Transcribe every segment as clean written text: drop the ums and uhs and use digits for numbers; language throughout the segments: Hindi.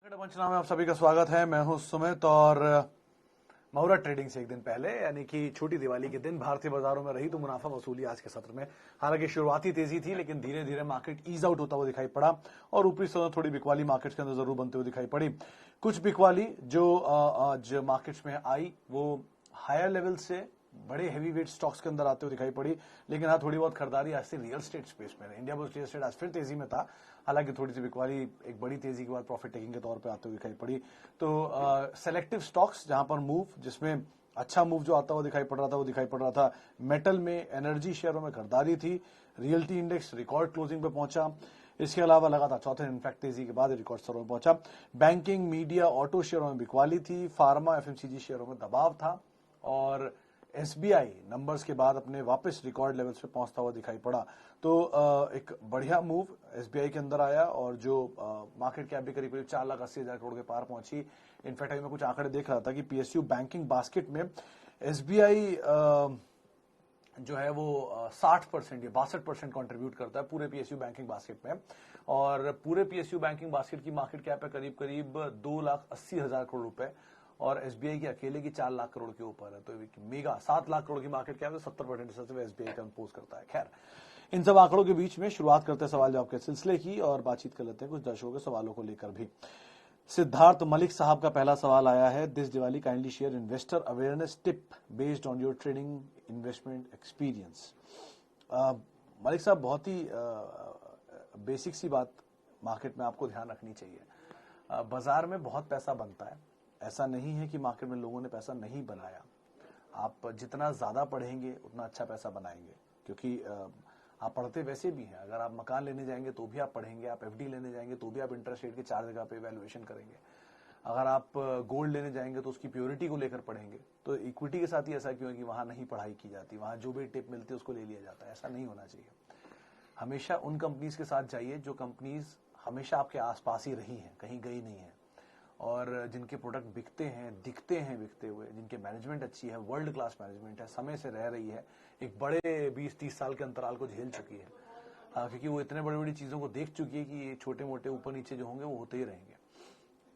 पंचनामे में आप सभी का स्वागत है। मैं हूं सुमित और मुहूर्त ट्रेडिंग से एक दिन पहले यानी कि छोटी दिवाली के दिन भारतीय बाजारों में रही तो मुनाफा वसूली आज के सत्र में। हालांकि शुरुआती तेजी थी लेकिन धीरे धीरे मार्केट ईज आउट होता हुआ दिखाई पड़ा और ऊपरी स्तर थोड़ी बिकवाली मार्केट्स के अंदर जरूर बनते हुए दिखाई पड़ी। कुछ बिकवाली जो आज मार्केट्स में आई वो हायर लेवल से बड़े हैवी वेट स्टॉक्स के अंदर आते हुए दिखाई पड़ी, लेकिन हाँ थोड़ी बहुत खरीदारी आज से रियल स्टेट स्पेस में। इंडिया बुल्स रियल स्टेट आज फिर तेजी में था, हालांकि थोड़ी सी बिकवाली एक बड़ी तेजी के बाद प्रॉफिट टेकिंग के तौर पे आते हुए दिखाई पड़ी। तो सेलेक्टिव स्टॉक्स जहां पर मूव, जिसमें अच्छा मूव जो आता हुआ दिखाई पड़ रहा था वो दिखाई पड़ रहा था मेटल में, एनर्जी शेयरों में खरीदारी थी। रियल्टी इंडेक्स रिकॉर्ड क्लोजिंग पे पहुंचा। इसके अलावा लगातार चौथे इनफैक्ट तेजी के बाद रिकॉर्ड स्तरों में पहुंचा। बैंकिंग, मीडिया, ऑटो शेयरों में बिकवाली थी। फार्मा, एफएमसीजी शेयरों में दबाव था और एसबीआई नंबर्स के बाद अपने वापस रिकॉर्ड लेवल्स पे पहुंचता हुआ दिखाई पड़ा। तो एक बढ़िया मूव एसबीआई के अंदर आया और जो मार्केट कैप भी करीब करीब 4,80,000 करोड़ के पार पहुंची। इनफैक्ट अभी मैं कुछ आंकड़े देख रहा था कि पीएसयू बैंकिंग बास्केट में एसबीआई जो है वो 60% या 62% कंट्रीब्यूट करता है पूरे पीएसयू बैंकिंग बास्केट में। और पूरे पीएसयू बैंकिंग बास्केट की मार्केट कैप है करीब करीब 2,80,000 करोड़ रुपए और एसबीआई की अकेले की 4 लाख करोड़ के ऊपर है। तो मेगा 7 लाख करोड़ की मार्केट कैप है, 70% एसबीआई कंपोज करता है। खैर, इन सब आंकड़ों के बीच में शुरुआत करते हैं सवाल जवाब के सिलसिले की और बातचीत कर लेते हैं कुछ दर्शकों के सवालों को लेकर भी। सिद्धार्थ मलिक साहब का पहला सवाल आया है, this Diwali kindly share investor awareness tip based on your trading investment experience. Malik साहब, बहुत ही बेसिक सी बात मार्केट में आपको ध्यान रखनी चाहिए। बाजार में बहुत पैसा बनता है, ऐसा नहीं है कि मार्केट में लोगों ने पैसा नहीं बनाया। आप जितना ज्यादा पढ़ेंगे उतना अच्छा पैसा बनाएंगे, क्योंकि आप पढ़ते वैसे भी हैं। अगर आप मकान लेने जाएंगे तो भी आप पढ़ेंगे, आप एफडी लेने जाएंगे तो भी आप इंटरेस्ट रेट के 4 जगह पे वैल्यूएशन करेंगे। अगर आप गोल्ड लेने जाएंगे तो उसकी प्योरिटी को लेकर पढ़ेंगे। तो इक्विटी के साथ ही ऐसा क्यों है कि वहां नहीं पढ़ाई की जाती, वहां जो भी टिप मिलती है उसको ले लिया जाता है। ऐसा नहीं होना चाहिए। हमेशा उन कंपनीज के साथ जाइए जो कंपनीज हमेशा आपके आसपास ही रही हैं, कहीं गई नहीं है, और जिनके प्रोडक्ट बिकते हैं, दिखते हैं बिकते हुए, जिनके मैनेजमेंट अच्छी है, वर्ल्ड क्लास मैनेजमेंट है, समय से रह रही है, एक बड़े 20-30 साल के अंतराल को झेल चुकी है। क्योंकि वो इतने बड़ी बड़ी चीजों को देख चुकी है कि ये छोटे मोटे ऊपर नीचे जो होंगे वो होते ही रहेंगे।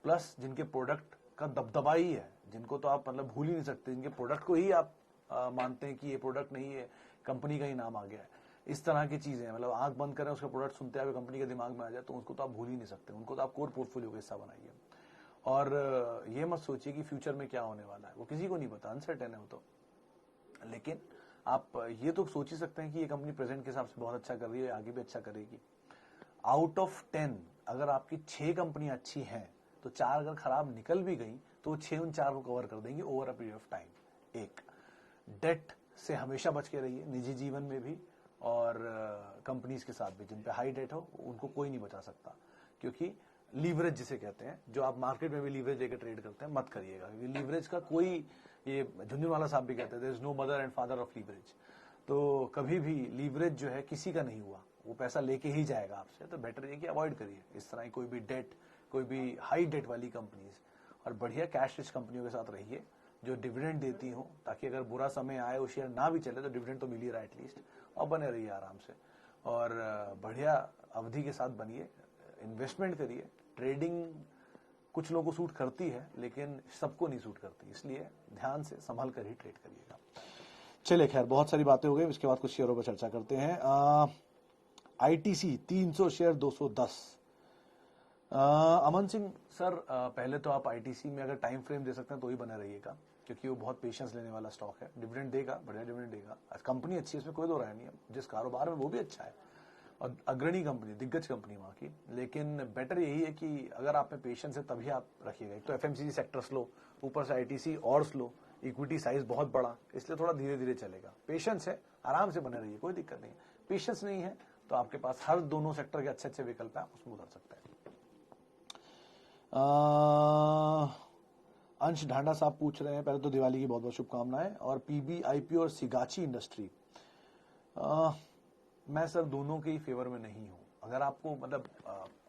प्लस जिनके प्रोडक्ट का दबदबा ही है, जिनको तो आप मतलब भूल ही नहीं सकते, जिनके प्रोडक्ट को ही आप मानते हैं कि ये प्रोडक्ट नहीं है, कंपनी का ही नाम आ गया है। इस तरह की चीजें, मतलब आंख बंद करें उसका प्रोडक्ट सुनते हुए कंपनी के दिमाग में आ जाए तो उसको तो आप भूल ही नहीं सकते। उनको तो आप कोर पोर्टफोलियो का हिस्सा बनाइए। और ये मत सोचिए कि फ्यूचर में क्या होने वाला है, वो किसी को नहीं पता, अनसर्टेन है वो तो। लेकिन आप ये तो सोच ही सकते हैं कि ये कंपनी प्रेजेंट के हिसाब से बहुत अच्छा कर रही है, आगे भी अच्छा करेगी। आउट ऑफ 10 अगर आपकी 6 कंपनी अच्छी हैं तो 4 अगर खराब निकल भी गई तो 6 उन 4 को कवर कर देंगे over a period of time. एक, डेट से हमेशा बच के रहिए, निजी जीवन में भी और कंपनीज के साथ भी। जिन पे हाई डेट हो उनको कोई नहीं बचा सकता, क्योंकि लीवरेज जिसे कहते हैं, जो आप मार्केट में भी लीवरेज लेकर ट्रेड करते हैं, मत करिएगा। क्योंकि लीवरेज का कोई, ये झुंझुनवाला साहब भी कहते हैं, there is no mother and father of leverage. तो कभी भी लीवरेज जो है किसी का नहीं हुआ, वो पैसा लेके ही जाएगा आपसे। तो बेटर है कि अवॉइड करिए इस तरह की कोई भी डेट, कोई भी हाई डेट वाली कंपनीज, और बढ़िया कैश रिच कंपनियों के साथ रहिए जो डिविडेंड देती हो, ताकि अगर बुरा समय आए, वो शेयर ना भी चले तो डिविडेंड तो मिल ही रहा है एटलीस्ट, और बने रहिए आराम से। और बढ़िया अवधि के साथ बनिए, इन्वेस्टमेंट करिए। ट्रेडिंग कुछ लोगों को सूट करती है लेकिन सबको नहीं सूट करती, इसलिए ध्यान से संभल कर ही ट्रेड करिएगा। चलिए, खैर बहुत सारी बातें हो गई, इसके बाद कुछ शेयरों पर चर्चा करते हैं। ITC 300 share 210। Aman Singh sir, पहले तो आप आईटीसी में अगर टाइम फ्रेम दे सकते हैं तो ही बने रहिएगा, क्योंकि वो बहुत पेशेंस लेने वाला स्टॉक है। डिविडेंड देगा, बढ़िया डिविडेंड देगा, कंपनी अच्छी है, इसमें कोई दो राय नहीं है। जिस कारोबार में वो भी अच्छा है और अग्रणी कंपनी, दिग्गज कंपनी वहां की। लेकिन बेटर यही है कि अगर आप में पेशेंस है तभी आप रखिएगा। एक तो एफएमसीजी सेक्टर स्लो, ऊपर से आईटीसी और स्लो, इक्विटी साइज बहुत बड़ा, इसलिए थोड़ा धीरे धीरे चलेगा। पेशेंस है, आराम से बने रहिए, कोई दिक्कत नहीं है। पेशेंस नहीं है तो आपके पास हर दोनों सेक्टर के अच्छे अच्छे विकल्प है, उसमें उतर सकते हैं। अंश ढांडा साहब पूछ रहे हैं, पहले तो दिवाली की बहुत बहुत शुभकामनाएं। और पीबी, आईपीओ और सिगाची इंडस्ट्री, मैं सर दोनों के ही फेवर में नहीं हूं। अगर आपको मतलब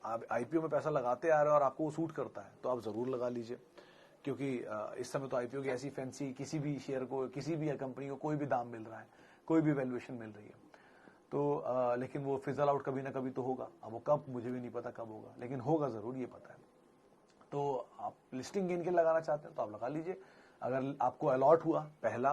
आप आईपीओ में पैसा लगाते आ रहे हो और आपको वो सूट करता है तो आप जरूर लगा लीजिए, क्योंकि इस समय तो आईपीओ की ऐसी फैंसी, किसी भी शेयर को, किसी भी कंपनी को कोई भी दाम मिल रहा है, कोई भी वैल्यूएशन मिल रही है। तो लेकिन वो फिजल आउट कभी ना कभी तो होगा। अब वो कब, मुझे भी नहीं पता कब होगा, लेकिन होगा जरूर, ये पता है। तो आप लिस्टिंग गेन के लिए लगाना चाहते हैं तो आप लगा लीजिए। अगर आपको अलॉट हुआ पहला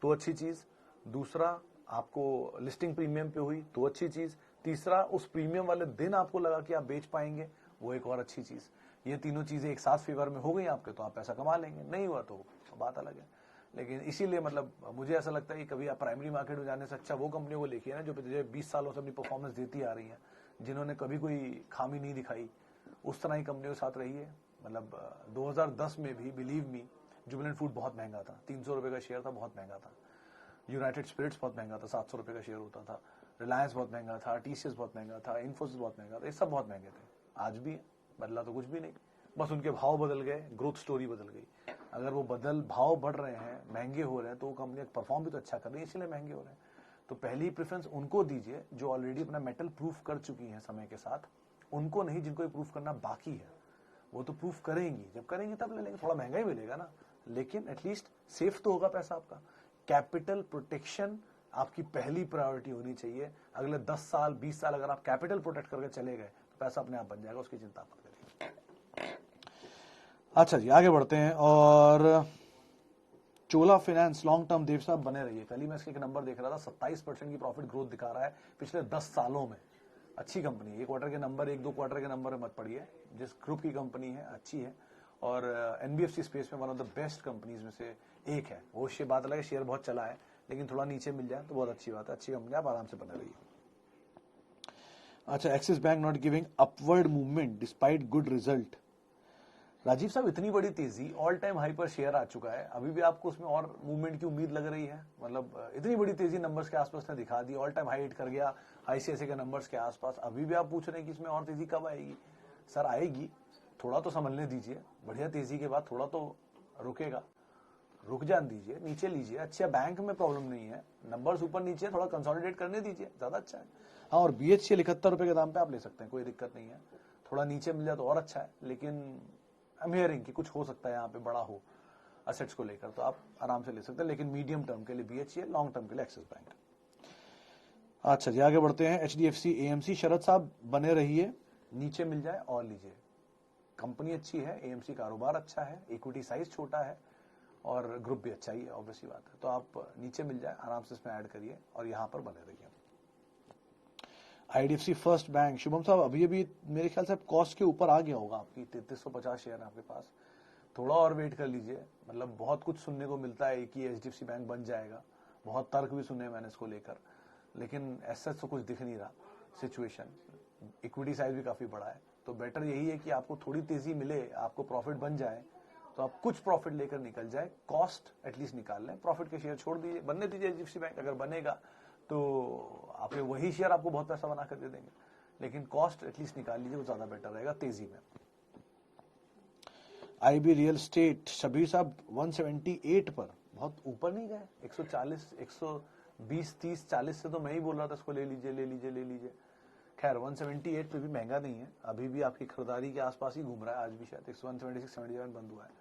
तो अच्छी चीज, दूसरा आपको लिस्टिंग प्रीमियम पे हुई तो अच्छी चीज, तीसरा उस प्रीमियम वाले दिन आपको लगा कि आप बेच पाएंगे, वो एक और अच्छी चीज। ये तीनों चीजें एक साथ फेवर में हो गई आपके तो आप पैसा कमा लेंगे, नहीं हुआ तो बात अलग है। लेकिन इसीलिए मतलब मुझे ऐसा लगता है कि कभी आप प्राइमरी मार्केट में जाने से अच्छा वो कंपनियों को लेके ना जो पिछले 20 सालों से अपनी परफॉर्मेंस देती आ रही है, जिन्होंने कभी कोई खामी नहीं दिखाई, उस तरह की कंपनियों के साथ रही है। मतलब 2010 में भी बिलीव मी जुबिलेंट फूड बहुत महंगा था, 300 रुपए का शेयर था, बहुत महंगा था। यूनाइटेड स्पिरिट्स बहुत महंगा था, 700 रुपए का शेयर होता था। रिलायंस बहुत महंगा था, टीसीएस बहुत महंगा था, इन्फोसिस बहुत महंगा था, ये सब बहुत महंगे थे। आज भी बदला तो कुछ भी नहीं, बस उनके भाव बदल गए, ग्रोथ स्टोरी बदल गई। अगर वो भाव बढ़ रहे हैं, महंगे हो रहे हैं, तो वो कंपनी परफॉर्म भी तो अच्छा कर रही है, इसलिए महंगे हो रहे हैं। तो पहली प्रेफरेंस उनको दीजिए जो ऑलरेडी अपना मेटल प्रूफ कर चुकी हैं समय के साथ, उनको नहीं जिनको प्रूफ करना बाकी है। वो तो प्रूफ करेंगी, जब करेंगी तब ले लेंगे, थोड़ा महंगा ही मिलेगा ना, लेकिन एटलीस्ट सेफ तो होगा पैसा आपका। कैपिटल प्रोटेक्शन आपकी पहली प्रायोरिटी होनी चाहिए। अगले 10 साल 20 साल अगर आप कैपिटल प्रोटेक्ट करके चले गए तो पैसा अपने आप बन जाएगा, उसकी चिंता मत करिए। अच्छा जी, आगे बढ़ते हैं। और चोला फाइनेंस लॉन्ग टर्म देव साहब बने रहिए। कल ही मैं इसके एक नंबर देख रहा था, 27% की प्रॉफिट ग्रोथ दिखा रहा है पिछले 10 सालों में। अच्छी कंपनी है। एक क्वार्टर के नंबर, एक दो क्वार्टर के नंबर में मत पड़िए। जिस ग्रुप की कंपनी है अच्छी है और एनबीएफसी स्पेस में one of the best companies में से एक है। वो बात अलग है, शेयर बहुत चला है, लेकिन थोड़ा नीचे मिल जाए तो बहुत अच्छी बात है। अच्छी कंपनी, आप आराम से बने रहिए। अच्छा, Axis Bank not giving upward movement despite good result. Rajiv साहब, इतनी बड़ी तेजी, ऑल टाइम हाई पर शेयर आ चुका है, अभी भी आपको उसमें और मूवमेंट की उम्मीद लग रही है? मतलब इतनी बड़ी तेजी नंबर्स के आसपास ने दिखा दी, ऑल टाइम हाई हिट कर गया आईसीआईसी के नंबर्स के आसपास, अभी भी आप पूछ रहे हैं कि इसमें और तेजी कब आएगी? सर आएगी, थोड़ा तो संभलने दीजिए। बढ़िया तेजी के बाद थोड़ा तो रुकेगा, रुक जान दीजिए, नीचे लीजिए। अच्छा, बैंक में प्रॉब्लम नहीं है, नंबर्स ऊपर नीचे थोड़ा कंसोलिडेट करने दीजिए, ज्यादा अच्छा है। हाँ, और बीएचसी 71 रुपए के दाम पे आप ले सकते हैं, कोई दिक्कत नहीं है। थोड़ा नीचे मिल जाए तो और अच्छा है, लेकिन आई एम हियरिंग कि कुछ हो सकता है यहाँ पे बड़ा हो असेट्स को लेकर, तो आप आराम से ले सकते हैं। लेकिन मीडियम टर्म के लिए बीएचसी, लॉन्ग टर्म के लिए एक्सिस बैंक। अच्छा जी, आगे बढ़ते हैं। एचडीएफसी एएमसी, शरद साहब बने रहिए, नीचे मिल जाए और लीजिए। कंपनी अच्छी है, एएमसी कारोबार अच्छा है, इक्विटी साइज छोटा है और ग्रुप भी अच्छा ही है, ऑब्वियसली बात है। तो आप नीचे मिल जाए आराम से इसमें ऐड करिए और यहां पर बने रहिए। आईडीएफसी फर्स्ट बैंक, शुभम साहब अभी अभी मेरे ख्याल से कॉस्ट के ऊपर आ गया होगा, आपकी 3350 शेयर है आपके पास, थोड़ा और वेट कर लीजिए। मतलब बहुत कुछ सुनने को मिलता है कि एचडीएफसी बैंक बन जाएगा, बहुत तर्क भी सुने मैंने इसको लेकर, लेकिन ऐसा तो कुछ दिख नहीं रहा सिचुएशन। इक्विटी साइज भी काफी बड़ा है, तो बेटर यही है कि आपको थोड़ी तेजी मिले, आपको प्रॉफिट बन जाए तो आप कुछ प्रॉफिट लेकर निकल जाए, कॉस्ट एटलीस्ट निकाल लें, प्रॉफिट के शेयर छोड़ दीजिए, बनने दीजिए एचडीएफसी बैंक। अगर बनेगा तो आपके वही शेयर आपको बहुत पैसा बना कर दे देंगे, लेकिन कॉस्ट एटलीस्ट निकाल लीजिए, वो ज्यादा बेटर रहेगा तेजी में। आईबी रियल स्टेट, शबीर साहब 178 पर बहुत ऊपर नहीं गए, 140 120 30 40 से तो मैं ही बोल रहा था इसको ले लीजिए ले लीजिए ले लीजिए। खैर 178 पे भी महंगा नहीं है, अभी भी आपकी खरीदारी के आसपास ही घूम रहा है, आज भी शायद 176 77 बंद हुआ है।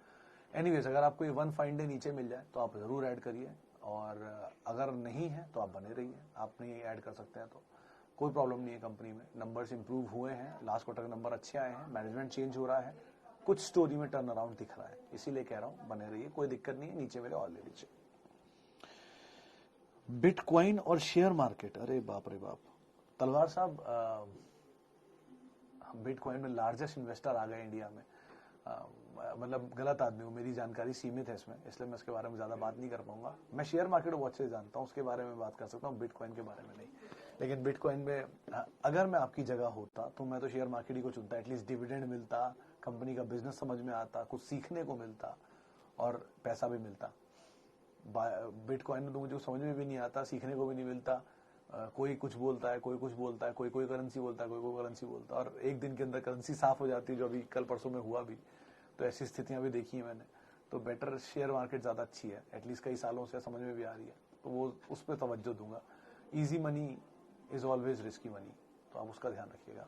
एनीवेज, अगर आपको ये वन फाइन डे नीचे मिल जाए तो आप जरूर ऐड करिए, और अगर नहीं है तो आप बने रहिए। आप नहीं ऐड कर सकते हैं तो कोई प्रॉब्लम नहीं है। कंपनी में नंबर्स इंप्रूव हुए हैं, लास्ट क्वार्टर के नंबर अच्छे आए हैं, मैनेजमेंट चेंज हो रहा है, कुछ स्टोरी में टर्न अराउंड दिख रहा है, इसीलिए कह रहा हूं बने रहिए, कोई दिक्कत नहीं है। नीचे मेरे और ले लीजिए। बिटकॉइन और शेयर मार्केट, अरे बाप रे बाप, तलवार साहब बिटकॉइन में लार्जेस्ट इन्वेस्टर आ गए इंडिया में। मतलब गलत आदमी हूँ, मेरी जानकारी सीमित है इसमें, इसलिए मैं इसके बारे में ज्यादा बात नहीं कर पाऊंगा। मैं शेयर मार्केट वॉच से जानता हूँ, उसके बारे में बात कर सकता हूँ, बिटकॉइन के बारे में नहीं। लेकिन बिटकॉइन में अगर मैं आपकी जगह होता तो मैं तो शेयर मार्केट ही को चुनता। एटलीस्ट डिविडेंड मिलता, कंपनी का बिजनेस समझ में आता, कुछ सीखने को मिलता और पैसा भी मिलता। बिटकॉइन में तो मुझे समझ में भी नहीं आता, सीखने को भी नहीं मिलता। कोई कुछ बोलता है, कोई कुछ बोलता है, कोई कोई करेंसी बोलता है, कोई कोई करेंसी बोलता है, और एक दिन के अंदर करेंसी साफ हो जाती है, जो अभी कल परसों में हुआ भी। तो ऐसी स्थितियां भी देखी है मैंने। तो बेटर शेयर मार्केट ज्यादा अच्छी है, एटलीस्ट कई सालों से समझ में भी आ रही है, तो वो उस पर तवज्जो दूंगा। Easy money is always risky money, तो आप उसका ध्यान रखिएगा।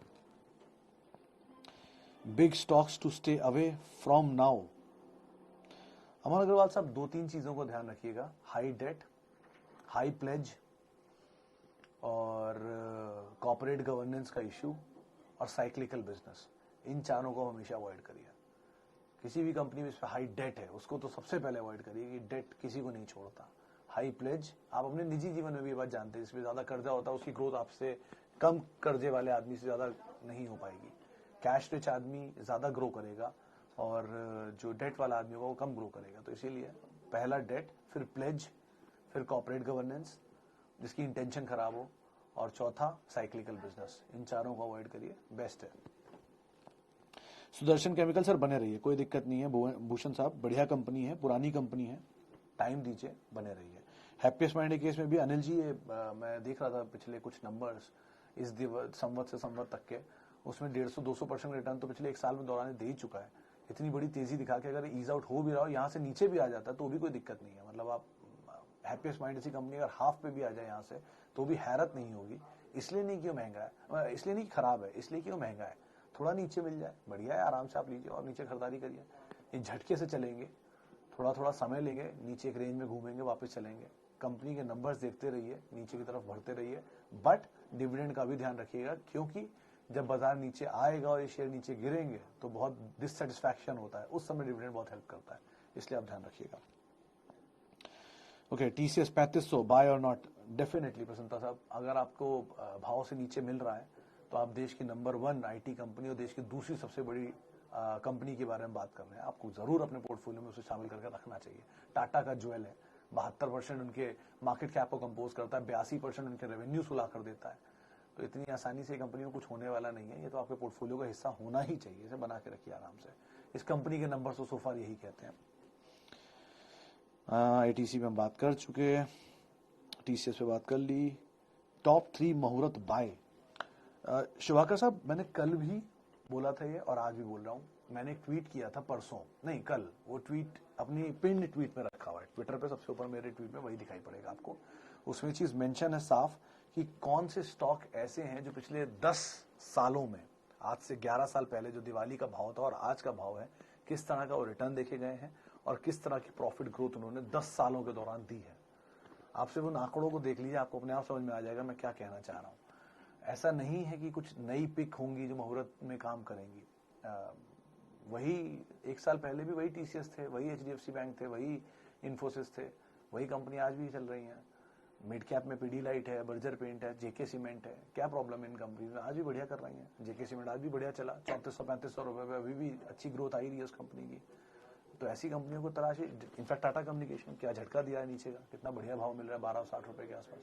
Big stocks to stay away from now. Aman Agarwal साहब, 2-3 चीजों को ध्यान रखिएगा, हाई डेट, हाई प्लेज और कॉर्पोरेट गवर्नेंस का इशू और साइक्लिकल बिजनेस, इन चारों को हमेशा अवॉइड करिए। किसी भी कंपनी में इस पर हाई डेट है उसको तो सबसे पहले अवॉइड करिए कि डेट किसी को नहीं छोड़ता। हाई प्लेज आप अपने निजी जीवन में भी ये बात जानते हैं, जिसमें ज्यादा कर्जा होता है उसकी ग्रोथ आपसे कम कर्जे वाले आदमी से ज्यादा नहीं हो पाएगी। कैश रिच आदमी ज्यादा ग्रो करेगा और जो डेट वाला आदमी होगा वो कम ग्रो करेगा। तो इसीलिए पहला डेट, फिर प्लेज, फिर कॉर्पोरेट गवर्नेंस जिसकी इंटेंशन खराब हो, और चौथा साइक्लिकल बिजनेस। इन चारों को अवॉइड करिए, बेस्ट है। सुदर्शन केमिकल सर बने रहिए, कोई दिक्कत नहीं है। भूषण साहब बढ़िया कंपनी है, पुरानी कंपनी है, टाइम दीजिए, बने रहिए। हैप्पीएस्ट माइंड केस में भी अनिल जी मैं देख रहा था पिछले कुछ नंबर्स इस संवत से संवत तक के, उसमें 150-200% रिटर्न तो पिछले एक साल में दौरान दे ही चुका है। इतनी बड़ी तेजी दिखा के अगर ईज आउट हो भी रहा हो, यहाँ से नीचे भी आ जाता है तो भी कोई दिक्कत नहीं है। मतलब आप हैप्पीएस्ट माइंड ऐसी कंपनी अगर हाफ पे भी आ जाए यहाँ से तो भी हैरत नहीं होगी। इसलिए नहीं कि वो महंगा है, इसलिए नहीं खराब है, इसलिए कि वो महंगा है। थोड़ा नीचे मिल जाए बढ़िया है, आराम से आप लीजिए और नीचे खरीदारी करिए। ये झटके से चलेंगे, थोड़ा थोड़ा समय लेंगे, नीचे एक रेंज में घूमेंगे, वापस चलेंगे। कंपनी के नंबर्स देखते रहिए, नीचे की तरफ बढ़ते रहिए, बट डिविडेंड का भी ध्यान रखिएगा, क्योंकि जब बाजार नीचे आएगा और ये शेयर नीचे गिरेंगे तो बहुत डिससेटिस्फैक्शन होता है, उस समय डिविडेंड बहुत हेल्प करता है, इसलिए आप ध्यान रखिएगा। ओके, टीसीएस 3500 बाय और नॉट? डेफिनेटली प्रसन्नता साहब, अगर आपको भाव से नीचे मिल रहा है तो आप देश की नंबर 1 आईटी कंपनी और देश की दूसरी सबसे बड़ी कंपनी के बारे में बात कर रहे हैं, आपको जरूर अपने पोर्टफोलियो में उसे शामिल करके रखना चाहिए। टाटा का ज्वेल है, 72% उनके मार्केट कैप को कंपोज करता है, 82% उनके रेवेन्यू सुला कर देता है। तो इतनी आसानी से कंपनी में कुछ होने वाला नहीं है, ये तो आपके पोर्टफोलियो का हिस्सा होना ही चाहिए, इसे बना के रखिए आराम से। इस कंपनी के नंबर तो सोफार यही कहते हैं। एटीसी में हम बात कर चुके हैं, टीसीएस पे बात कर ली। टॉप 3 मुहूर्त बाय। शिवाकर साहब, मैंने कल भी बोला था ये और आज भी बोल रहा हूं, मैंने एक ट्वीट किया था परसों, नहीं कल, वो ट्वीट अपनी पिन ट्वीट में रखा हुआ है ट्विटर पे, सबसे ऊपर मेरे ट्वीट में वही दिखाई पड़ेगा आपको। उसमें चीज मेंशन है साफ कि कौन से स्टॉक ऐसे हैं जो पिछले 10 सालों में, आज से 11 साल पहले जो दिवाली का भाव था और आज का भाव है, किस तरह का वो रिटर्न देखे गए हैं और किस तरह की प्रॉफिट ग्रोथ उन्होंने 10 सालों के दौरान दी है। आप सिर्फ उन आंकड़ों को देख लीजिए, आपको अपने आप समझ में आ जाएगा मैं क्या कहना चाह रहा हूं। ऐसा नहीं है कि कुछ नई पिक होंगी जो मुहूर्त में काम करेंगी। वही एक साल पहले भी वही टीसीएस थे, वही एचडीएफसी बैंक थे, वही इन्फोसिस थे, वही कंपनी आज भी चल रही हैं। मिड कैप में पीडीलाइट है, बर्जर पेंट है, जेके सीमेंट है, क्या प्रॉब्लम है इन कंपनी में, आज भी बढ़िया कर रही हैं। जेके सीमेंट आज भी बढ़िया चला, 3400-3500 रुपए पे अभी भी अच्छी ग्रोथ आई रही है उस कंपनी की। तो ऐसी कंपनियों को तलाशी। इनफैक्ट टाटा कम्युनिकेशन क्या झटका दिया है नीचे का, कितना बढ़िया भाव मिल रहा है, 1260 रुपए के आसपास।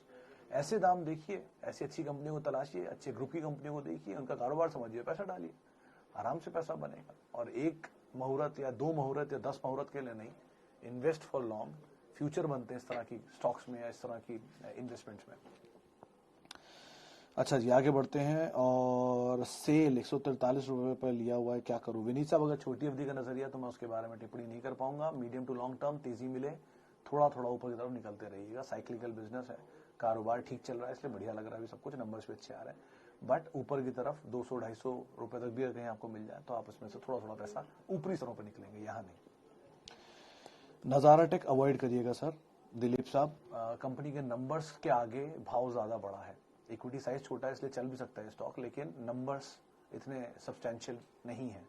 ऐसे दाम देखिए, ऐसी अच्छी कंपनियों को तलाशिए, अच्छे ग्रुप की कंपनियों को देखिए, उनका कारोबार समझिए, पैसा डालिए, आराम से पैसा बनेगा। और एक मुहूर्त या 2 मुहूर्त या 10 मुहूर्त के लिए नहीं, इन्वेस्ट फॉर लॉन्ग, फ्यूचर बनते हैं इस तरह की स्टॉक्स में या इस तरह की इन्वेस्टमेंट्स में। अच्छा जी, आगे बढ़ते हैं। और सेल 143 रुपए पर लिया हुआ है, क्या करूं? विनीत साहब, अगर छोटी अवधि का नजरिया तो मैं उसके बारे में टिप्पणी नहीं कर पाऊंगा। मीडियम टू लॉन्ग टर्म तेजी मिले, थोड़ा थोड़ा ऊपर की तरफ निकलते रहिएगा। साइक्लिकल बिजनेस है, कारोबार ठीक चल रहा है, इसलिए बढ़िया लग रहा है, सब कुछ नंबर्स भी अच्छे आ रहे हैं। बट ऊपर की तरफ 200-250 रुपए तक भी अगर कहीं आपको मिल जाए तो आप इसमें से थोड़ा थोड़ा पैसा ऊपरी स्तरों पर निकलेंगे, यहाँ नहीं। नजारा टेक अवॉइड करिएगा सर। दिलीप साहब, कंपनी के नंबर्स के आगे भाव ज्यादा बड़ा है, इक्विटी साइज छोटा है इसलिए चल भी सकता है स्टॉक, लेकिन नंबर्स इतने सब्सटेंशियल नहीं है।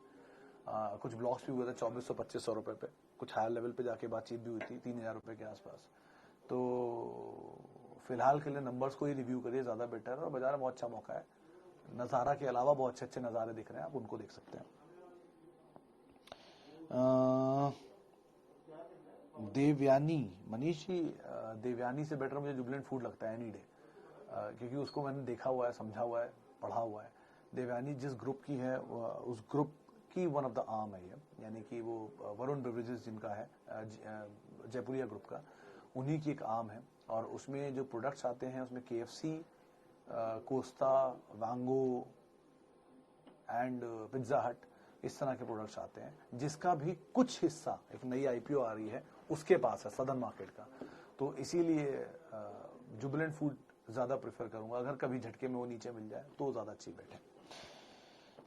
कुछ ब्लॉक्स भी हुए थे 2400-2500 रुपए पे, कुछ हायर लेवल पे जाके बातचीत भी हुई थी 3000 रुपए के आसपास। तो फिलहाल के लिए नंबर्स को ही रिव्यू करिए, ज्यादा बेटर है। और बाजार में बहुत अच्छा मौका है, नजारा के अलावा बहुत अच्छे अच्छे नजारे दिख रहे हैं, आप उनको देख सकते हैं। देवयानी, मनीष जी, देवयानी से बेटर मुझे जुबिलेंट फूड लगता है एनी डे, क्योंकि उसको मैंने देखा हुआ है, समझा हुआ है, पढ़ा हुआ है। देवयानी जिस ग्रुप की है उस ग्रुप की वन ऑफ द आर्म है ये, यानी कि वो वरुण बेवरेजेस जिनका है, जयपुरिया ग्रुप का, उन्हीं की एक आर्म है। और उसमें जो प्रोडक्ट्स आते हैं उसमें केएफसी, कोस्टा, वांगो एंड पिज्जा हट, इस तरह के प्रोडक्ट्स आते हैं, जिसका भी कुछ हिस्सा, एक नई आईपीओ आ रही है उसके पास है, सदर्न मार्केट का। तो इसीलिए जुबिलेंट फूड ज्यादा प्रेफर करूंगा। अगर कभी झटके में वो नीचे मिल जाए तो ज्यादा अच्छी बेट है।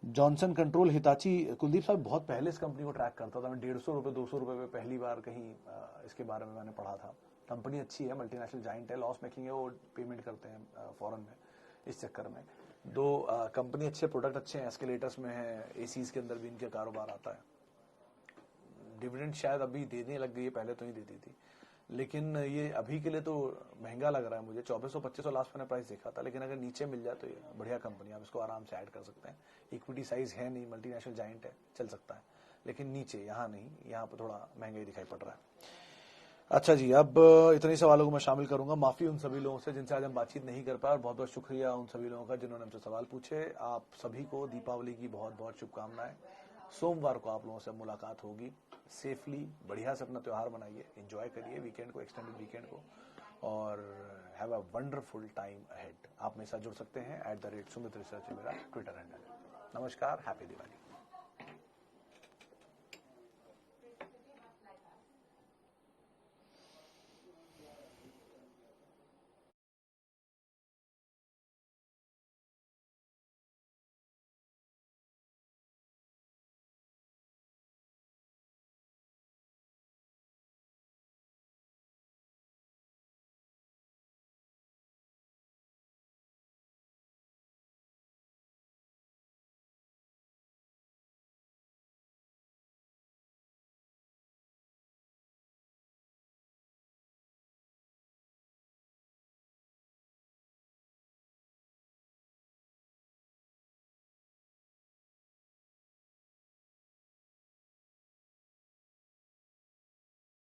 जॉनसन कंट्रोल, हिताची, कुलदीप साहब बहुत पहले इस कंपनी को ट्रैक करता था मैं, 150 रुपए 200 रुपए पे पहली बार कहीं इसके बारे में मैंने पढ़ा था। कंपनी अच्छी है, मल्टीनेशनल जाइंट है, लॉस मेकिंग है, वो पेमेंट करते हैं फॉरेन में, इस चक्कर में। कंपनी अच्छे, प्रोडक्ट अच्छे हैं, एस्केलेटर्स में है, एसीज के अंदर भी इनके कारोबार आता है। डिविडेंड शायद अभी देने लग गई है, पहले तो ही देती थी, लेकिन ये अभी के लिए तो महंगा लग रहा है मुझे। 2400-2500 लास्ट मैंने प्राइस देखा था, लेकिन अगर नीचे मिल जाए तो ये बढ़िया कंपनी, आप इसको आराम से ऐड कर सकते हैं। इक्विटी साइज है नहीं, मल्टीनेशनल जाइंट है, चल सकता है, लेकिन नीचे यहाँ नहीं, यहाँ पर थोड़ा महंगा ही दिखाई पड़ रहा है। अच्छा जी, अब इतने सवालों को मैं शामिल करूंगा। माफी उन सभी लोगों से जिनसे आज हम बातचीत नहीं कर पाए, और बहुत बहुत शुक्रिया उन सभी लोगों का जिन्होंने हमसे सवाल पूछे। आप सभी को दीपावली की बहुत बहुत शुभकामनाएं। सोमवार को आप लोगों से मुलाकात होगी। सेफली बढ़िया से अपना त्यौहार मनाइए, एंजॉय करिए वीकेंड को, एक्सटेंडेड वीकेंड को, और have a wonderful time ahead. आप मेरे साथ जुड़ सकते हैं @सुमित रिसर्च, मेरा ट्विटर हैंडल है। नमस्कार, हैप्पी दिवाली।